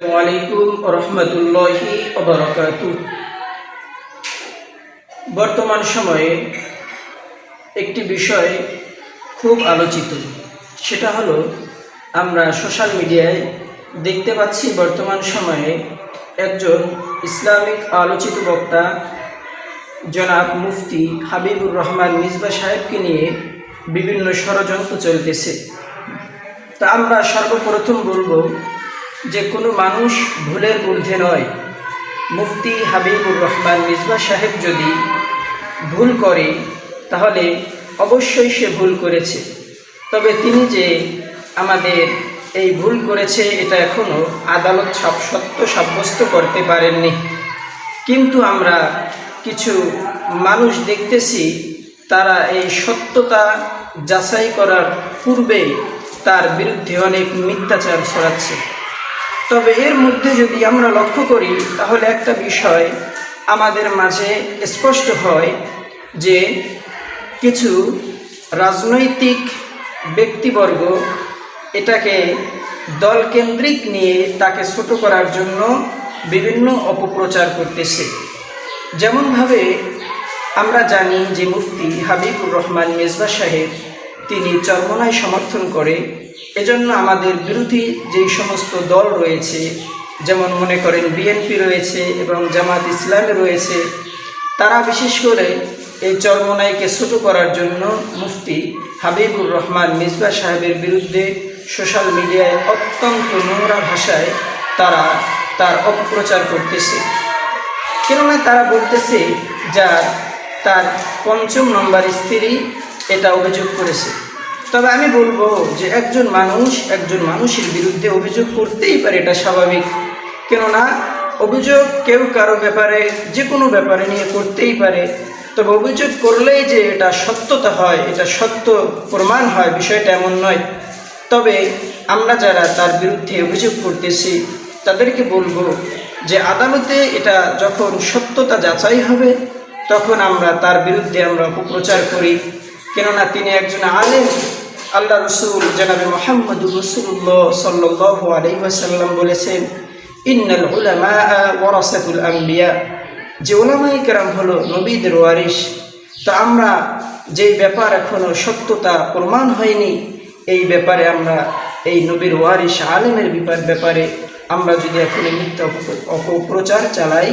ওয়ালাইকুম রহমতুল্লাহি ওয়া বারাকাতুহু। বর্তমান সময়ে একটি বিষয় খুব আলোচিত, সেটা হলো আমরা সোশ্যাল মিডিয়ায় দেখতে পাচ্ছি বর্তমান সময়ে একজন ইসলামিক আলোচিত বক্তা জনাব মুফতি হাবিবুর রহমান মিসবাহ সাহেবকে নিয়ে বিভিন্ন ষড়যন্ত্র চলতেছে। তা আমরা সর্বপ্রথম বলবো যে কোনো মানুষ ভুলের ঊর্ধ্বে নয়। মুফতি হাবিবুর রহমান মিসবাহ সাহেব যদি ভুল করে তাহলে অবশ্যই সে ভুল করেছে, তবে তিনি যে আমাদের এই ভুল করেছে এটা এখনও আদালত সত্য সাব্যস্ত করতে পারেননি। কিন্তু আমরা কিছু মানুষ দেখতেছি তারা এই সত্যতা যাচাই করার পূর্বে তার বিরুদ্ধে অনেক মিথ্যাচার ছড়াচ্ছে। তবে এর মধ্যে যদি আমরা লক্ষ্য করি তাহলে একটা বিষয় আমাদের মাঝে স্পষ্ট হয় যে কিছু রাজনৈতিক ব্যক্তিবর্গ এটাকে দলকেন্দ্রিক নিয়ে তাকে ছোট করার জন্য বিভিন্ন অপপ্রচার করতেছে। যেমনভাবে আমরা জানি যে মুফতি হাবিবুর রহমান মিসবাহ সাহেব তিনি চরমোনাই সমর্থন করে, এজন্য আমাদের বিরোধী যেই সমস্ত দল রয়েছে, যেমন মনে করেন বিএনপি রয়েছে এবং জামাত ইসলামী রয়েছে, তারা বিশেষ করে এই চরমোনাইকে ছোট করার জন্য মুফতি হাবিবুর রহমান মিসবাহ সাহেবের বিরুদ্ধে সোশ্যাল মিডিয়ায় অত্যন্ত নোংরা ভাষায় তারা তার অপপ্রচার করতেছে। কেননা তারা বলতেছে তার ৫ম নম্বর স্ত্রী এটা অভিযোগ করেছে। তবে আমি বলবো যে একজন মানুষের বিরুদ্ধে অভিযোগ করতেই পারে, এটা স্বাভাবিক। কেননা অভিযোগ কেউ কারো ব্যাপারে যে কোনো ব্যাপারে নিয়ে করতেই পারে, তবে অভিযোগ করলেই যে এটা সত্যতা হয়, এটা সত্য প্রমাণ হয়, বিষয়টা এমন নয়। তবে আমরা যারা তার বিরুদ্ধে অভিযোগ করতেছি তাদেরকে বলবো যে আদালতে এটা যখন সত্যতা যাচাই হবে তখন আমরা তার বিরুদ্ধে আমরা অপপ্রচার করি। কেননা তিনি একজন আলেম। আল্লাহ রসুল জনাবে মুহাম্মদুর রাসূলুল্লাহ সাল্লাল্লাহু আলাইহি ওয়াসাল্লাম বলেছেন, ইন্নাল উলামা ওয়ারাসাতুল আম্বিয়া, যে উলামায়ে কেরাম হলো নবীদের ওয়ারিস। তা আমরা যেই ব্যাপার এখনো সত্যতা প্রমাণ হয়নি, এই ব্যাপারে আমরা এই নবীর ওয়ারিস আলেমের ব্যাপারে আমরা যদি এখন মিথ্যা অপপ্রচার চালাই,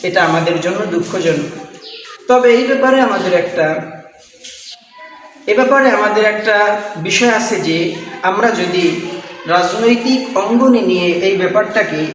এটা আমাদের জন্য দুঃখজনক। তবে এই ব্যাপারে আমাদের একটা বিষয় আছে যে আমরা যদি রাজনৈতিক অঙ্গনে নিয়ে এই ব্যাপারটাকে